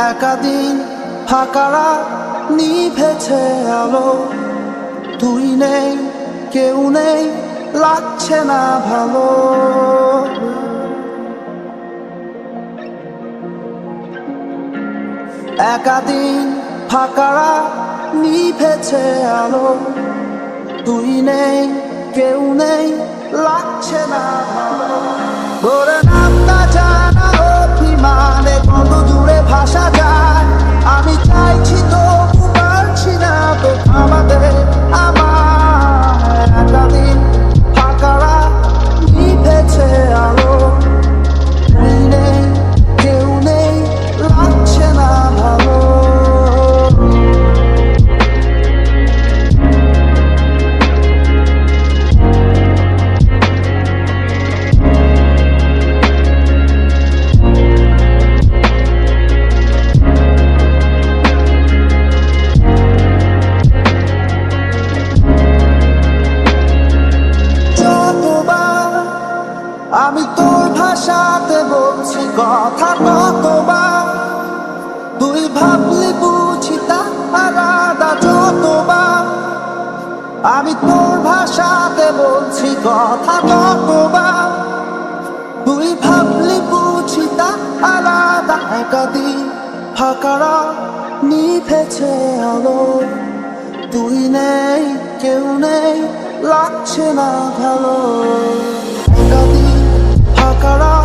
একাদিন ফাঁকারা নিভেছে আলো, তুই নেই কেউ নেই লাগছে না ভালো। একাদিন ফাঁকারা নিভেছে আলো, তুই নেই কেউ নেই লাগছে না ভালো। ভোরে নামটা জানা অভিমানে কত দূরে ভাষা যায়, আমি চাইছি তো পারছি না তো থামাতে আমার। একাদিন ফাঁকারা নিভেছে আলো, তুই নেই কেউ নেই লাগছে না ভালো। আমি তোর ভাষাতে বলছি কথা, কতবার তুই ভাবলি বুঝি তা আলাদা। যতবার আমি তোর ভাষাতে বলছি কথা, কতবার তুই ভাবলি বুঝি তা আলাদা। একাদিন ফাঁকারা নিভেছে আলো, তুই নেই কেউ নেই লাগছে না ভালো। একাদিন ফাঁকারা